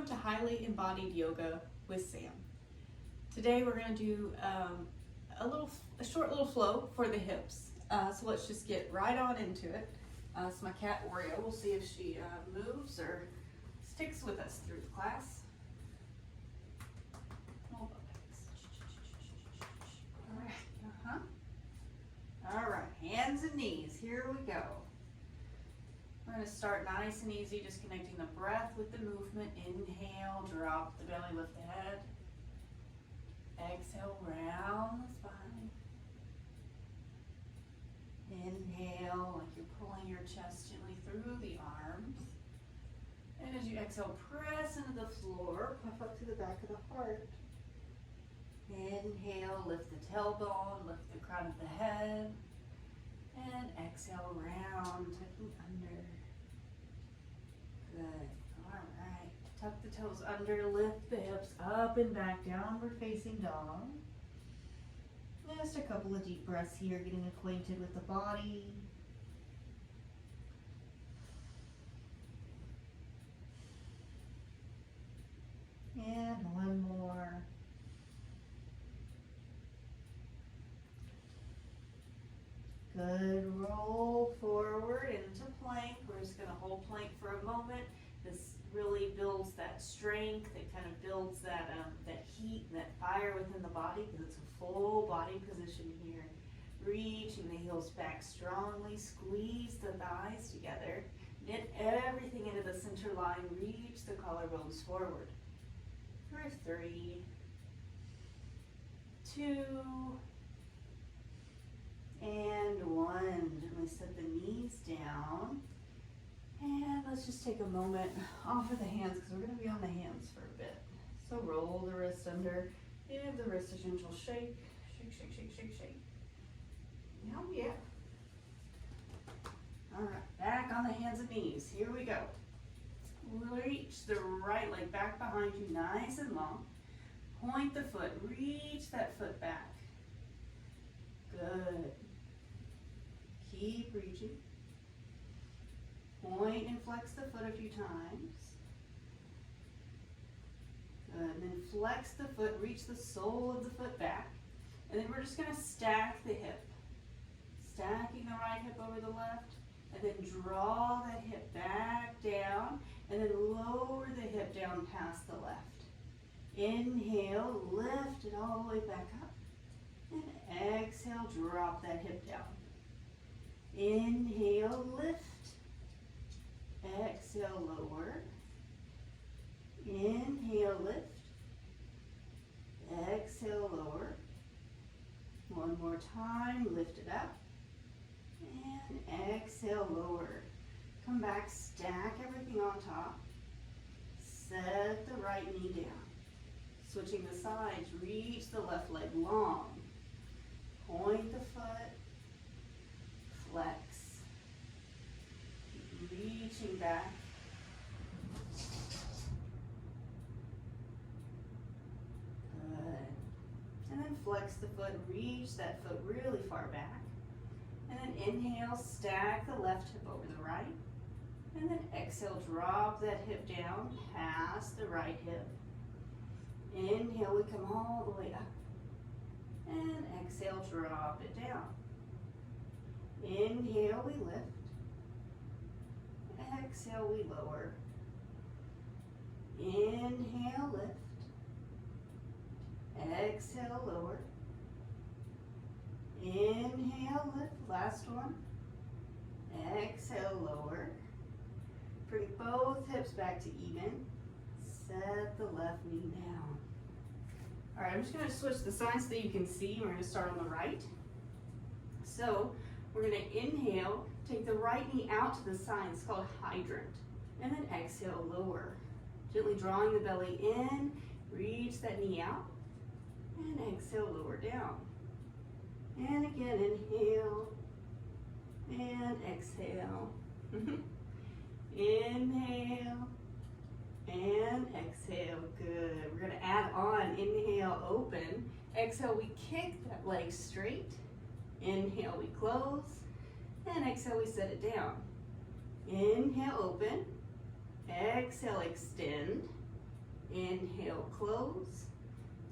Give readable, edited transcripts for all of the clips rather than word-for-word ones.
Welcome to Highly Embodied Yoga with Sam. Today we're going to do a short little flow for the hips. So let's just get right on into it. So my cat Oreo, we'll see if she moves or sticks with us through the class. All right, All right, hands and knees, here we go. We're going to start nice and easy, just connecting the breath with the movement. Inhale, drop the belly, lift the head. Exhale, round the spine. Inhale, like you're pulling your chest gently through the arms. And as you exhale, press into the floor, puff up to the back of the heart. Inhale, lift the tailbone, lift the crown of the head. And exhale, round, tucking under. Good. All right. Tuck the toes under, lift the hips up and back, downward facing dog. Just a couple of deep breaths here, getting acquainted with the body. And one more. Good, roll forward into plank. We're just going to hold plank for a moment. This really builds that strength. It kind of builds that heat, that fire within the body because it's a full body position here. Reaching the heels back strongly, squeeze the thighs together. Knit everything into the center line. Reach the collarbones forward. For 3, 2, and 1. Gently set the knees down. And let's just take a moment off of the hands because we're going to be on the hands for a bit. So roll the wrist under. Give the wrist a gentle shake. Shake, shake, shake, shake, shake. Oh, yeah. All right, back on the hands and knees. Here we go. Reach the right leg back behind you, nice and long. Point the foot. Reach that foot back. Good. Keep reaching. Point and flex the foot a few times. Good. And then flex the foot, reach the sole of the foot back. And then we're just going to stack the hip. Stacking the right hip over the left. And then draw that hip back down. And then lower the hip down past the left. Inhale, lift it all the way back up. And exhale, drop that hip down. Inhale, lift. Exhale, lower. Inhale, lift. Exhale, lower. One more time, lift it up. And exhale, lower. Come back, stack everything on top. Set the right knee down. Switching the sides, reach the left leg long. Point the foot, flex. Keep reaching back. Good. And then flex the foot, reach that foot really far back. And then inhale, stack the left hip over the right. And then exhale, drop that hip down past the right hip. Inhale, we come all the way up. And exhale, drop it down. Inhale, we lift. Exhale, we lower. Inhale, lift. Exhale, lower. Inhale, lift. Last one. Exhale, lower. Bring both hips back to even. Set the left knee down. All right, I'm just going to switch the sides so that you can see. We're going to start on the right. So we're going to inhale, take the right knee out to the side. It's called hydrant. And then exhale, lower. Gently drawing the belly in. Reach that knee out. And exhale, lower down. And again, inhale. And exhale. Inhale. And exhale, good. We're going to add on, inhale, open. Exhale, we kick that leg straight. Inhale, we close. And exhale, we set it down. Inhale, open. Exhale, extend. Inhale, close.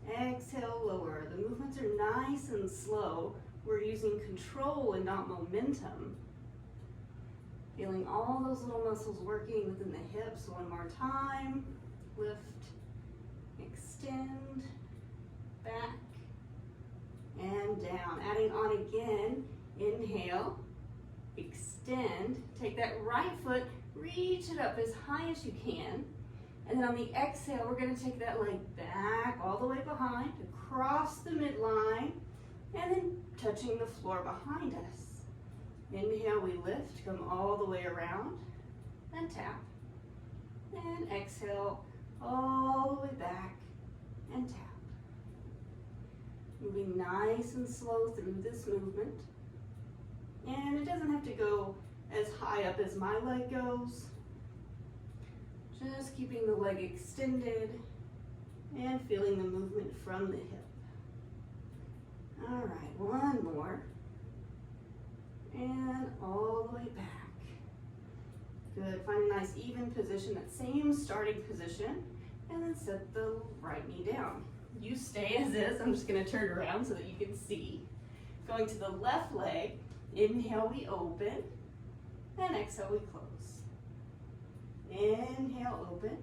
Exhale, lower. The movements are nice and slow. We're using control and not momentum. Feeling all those little muscles working within the hips. One more time. Lift, extend, back, and down. Adding on again. Inhale, extend. Take that right foot, reach it up as high as you can. And then on the exhale, we're going to take that leg back all the way behind, across the midline, and then touching the floor behind us. Inhale, we lift, come all the way around, and tap. And exhale, all the way back, and tap. Moving nice and slow through this movement. And it doesn't have to go as high up as my leg goes. Just keeping the leg extended and feeling the movement from the hip. All right, one more. And all the way back. Good, find a nice even position, that same starting position, and then set the right knee down. You stay as is. I'm just gonna turn around so that you can see. Going to the left leg, inhale, we open, and exhale, we close. Inhale, open,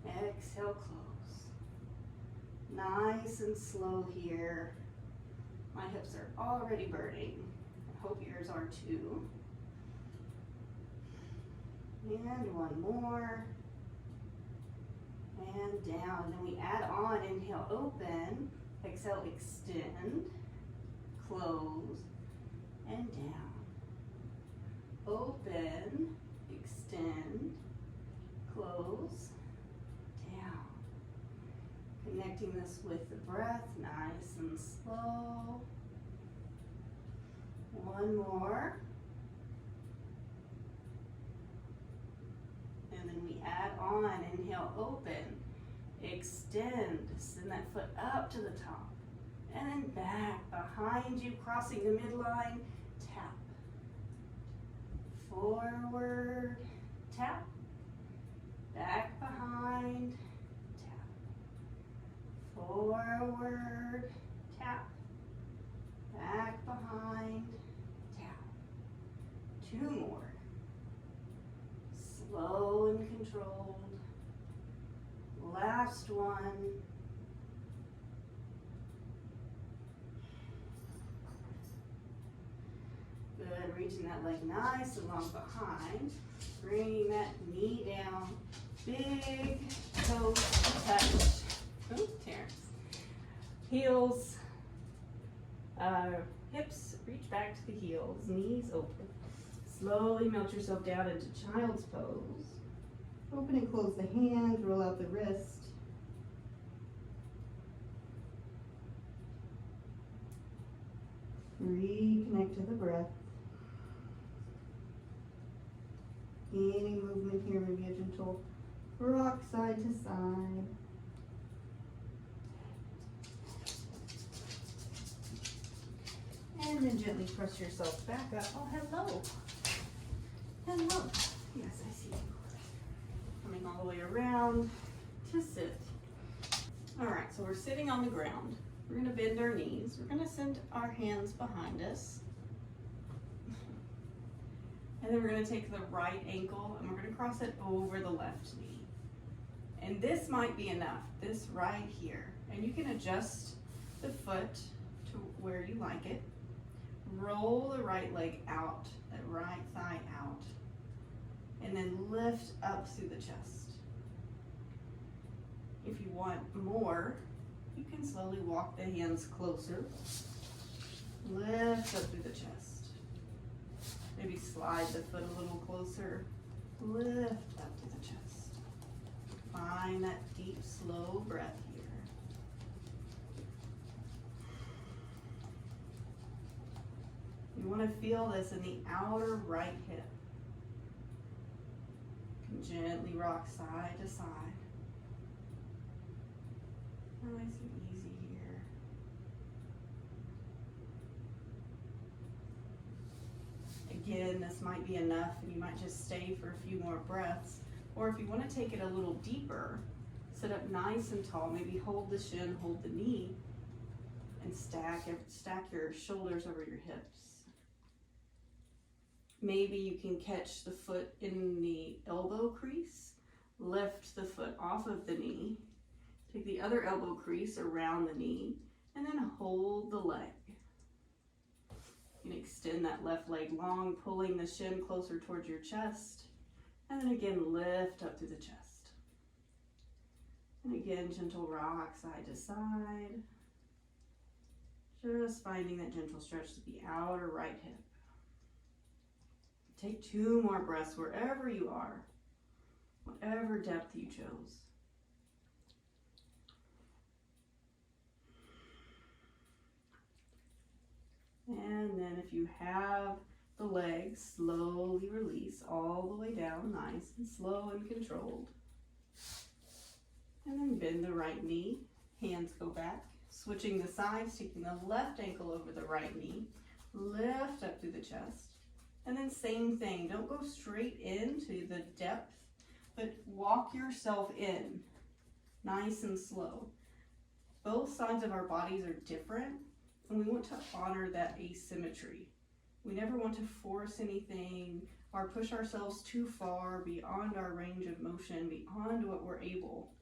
exhale, close. Nice and slow here. My hips are already burning. I hope yours are too. And one more. And down. Then we add on, inhale, open, exhale, extend, close, and down. Open, extend, close, down. Connecting this with the breath, nice and slow. One more. And then we add on, inhale, open, extend, send that foot up to the top, and then back behind you, crossing the midline, tap. Forward, tap, back behind, tap. Forward, tap, back behind, tap. Two more. Slow and controlled. Last one. Good, reaching that leg nice and long behind. Bringing that knee down. Big toes touch. Oh, Terrence. Heels, hips reach back to the heels, knees open. Slowly melt yourself down into child's pose. Open and close the hands, roll out the wrist. Reconnect to the breath. Any movement here, maybe a gentle rock side to side. And then gently press yourself back up. Oh, hello. Hello. Yes, I see you. Coming all the way around to sit. All right, so we're sitting on the ground. We're gonna bend our knees. We're gonna send our hands behind us. And then we're gonna take the right ankle and we're gonna cross it over the left knee. And this might be enough, this right here. And you can adjust the foot to where you like it. Roll the right leg out, that right thigh out. And then lift up through the chest. If you want more, you can slowly walk the hands closer. Lift up through the chest. Maybe slide the foot a little closer. Lift up to the chest. Find that deep, slow breath here. You want to feel this in the outer right hip. Gently rock side to side. Nice and easy here. Again, this might be enough and you might just stay for a few more breaths. Or if you want to take it a little deeper, Sit up nice and tall. Maybe hold the shin, hold the knee, and stack your shoulders over your hips. Maybe you can catch the foot in the elbow crease, lift the foot off of the knee, take the other elbow crease around the knee, and then hold the leg. You can extend that left leg long, pulling the shin closer towards your chest, and then again lift up through the chest. And again, gentle rock side to side. Just finding that gentle stretch to the outer right hip. Take 2 more breaths wherever you are, whatever depth you chose. And then if you have the legs, slowly release all the way down, nice and slow and controlled. And then bend the right knee, hands go back, switching the sides, taking the left ankle over the right knee, lift up through the chest. And then same thing, don't go straight into the depth, but walk yourself in, nice and slow. Both sides of our bodies are different, and we want to honor that asymmetry. We never want to force anything or push ourselves too far beyond our range of motion, beyond what we're able.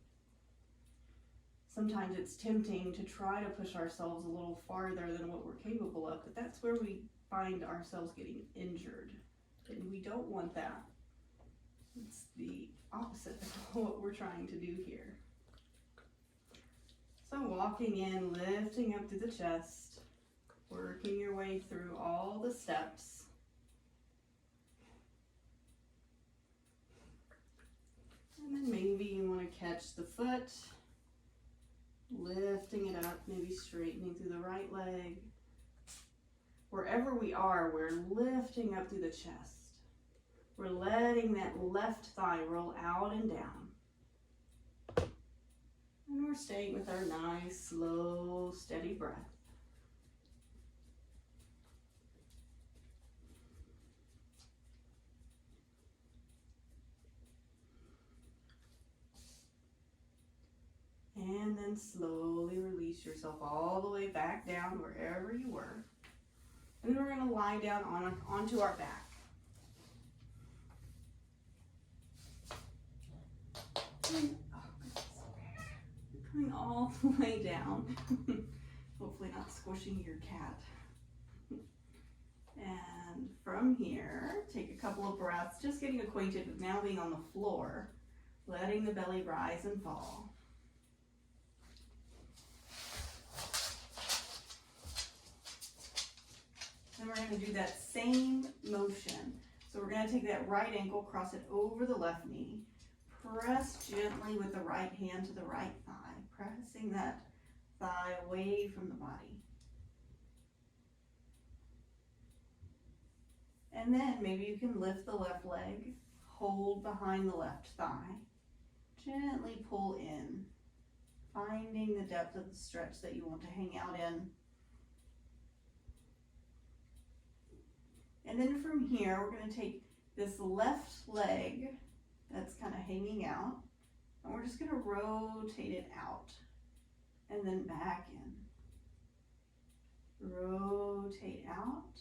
Sometimes it's tempting to try to push ourselves a little farther than what we're capable of, but that's where we find ourselves getting injured, and we don't want that. It's the opposite of what we're trying to do here. So walking in, lifting up through the chest, working your way through all the steps. And then maybe you want to catch the foot, lifting it up, maybe straightening through the right leg. Wherever we are, we're lifting up through the chest. We're letting that left thigh roll out and down. And we're staying with our nice, slow, steady breath. And then slowly release yourself all the way back down wherever you were. And then we're going to lie down onto our back. And, coming all the way down. Hopefully not squishing your cat. And from here, take a couple of breaths, just getting acquainted with now being on the floor, letting the belly rise and fall. Then we're going to do that same motion. So we're going to take that right ankle, cross it over the left knee, press gently with the right hand to the right thigh, pressing that thigh away from the body. And then maybe you can lift the left leg, hold behind the left thigh, gently pull in, finding the depth of the stretch that you want to hang out in. And then from here, we're going to take this left leg that's kind of hanging out, and we're just going to rotate it out and then back in. Rotate out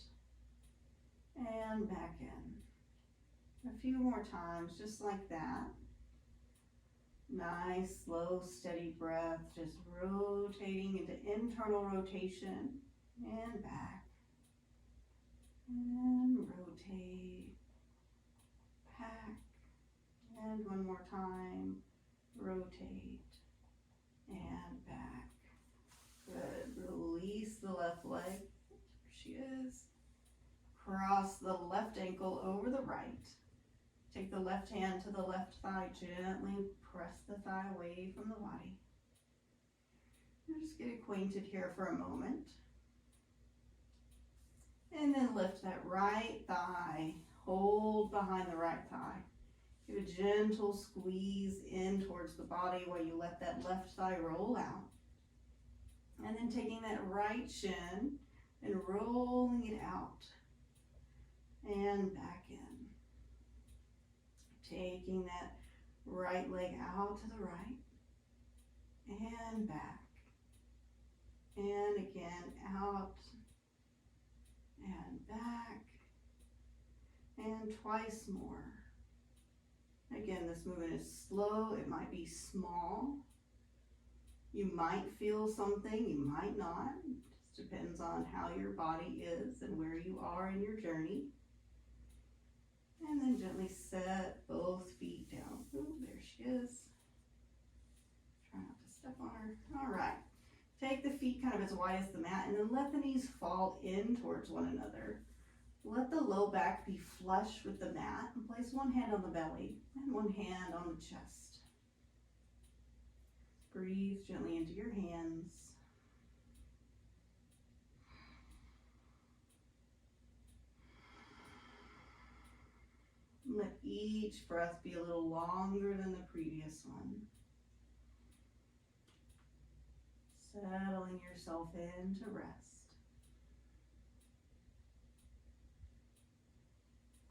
and back in. A few more times, just like that. Nice, slow, steady breath, just rotating into internal rotation and back. And rotate, back, and one more time, rotate, and back. Good, release the left leg, there she is. Cross the left ankle over the right. Take the left hand to the left thigh, gently press the thigh away from the body. And just get acquainted here for a moment. And then lift that right thigh, hold behind the right thigh. Give a gentle squeeze in towards the body while you let that left thigh roll out. And then taking that right shin and rolling it out and back in. Taking that right leg out to the right and back. And again, out and back. And twice more. Again, this movement is slow. It might be small. You might feel something, you might not. It just depends on how your body is and where you are in your journey. And then gently set both feet down. Ooh, there she is. Try not to step on her. All right. Take the feet kind of as wide as the mat and then let the knees fall in towards one another. Let the low back be flush with the mat and place one hand on the belly and one hand on the chest. Breathe gently into your hands. Let each breath be a little longer than the previous one. Settling yourself in to rest.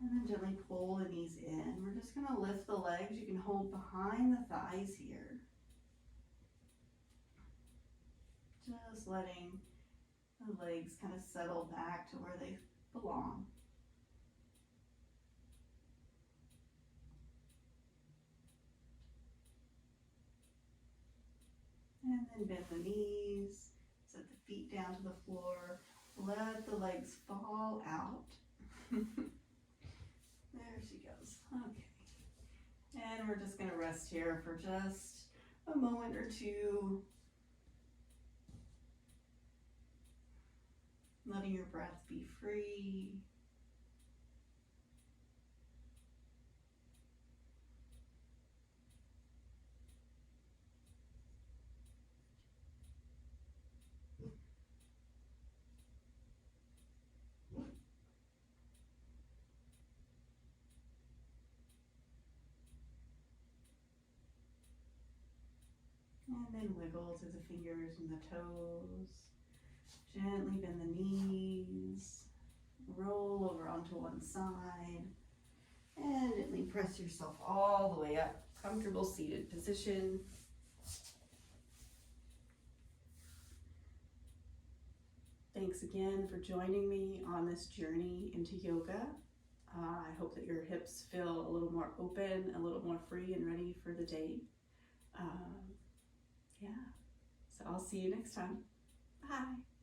And then gently pull the knees in. We're just going to lift the legs. You can hold behind the thighs here. Just letting the legs kind of settle back to where they belong. And then bend the knees, set the feet down to the floor, let the legs fall out. There she goes. Okay. And we're just going to rest here for just a moment or two. Letting your breath be free. And then wiggle through the fingers and the toes. Gently bend the knees. Roll over onto one side. And gently press yourself all the way up. Comfortable seated position. Thanks again for joining me on this journey into yoga. I hope that your hips feel a little more open, a little more free and ready for the day. Yeah, so I'll see you next time. Bye.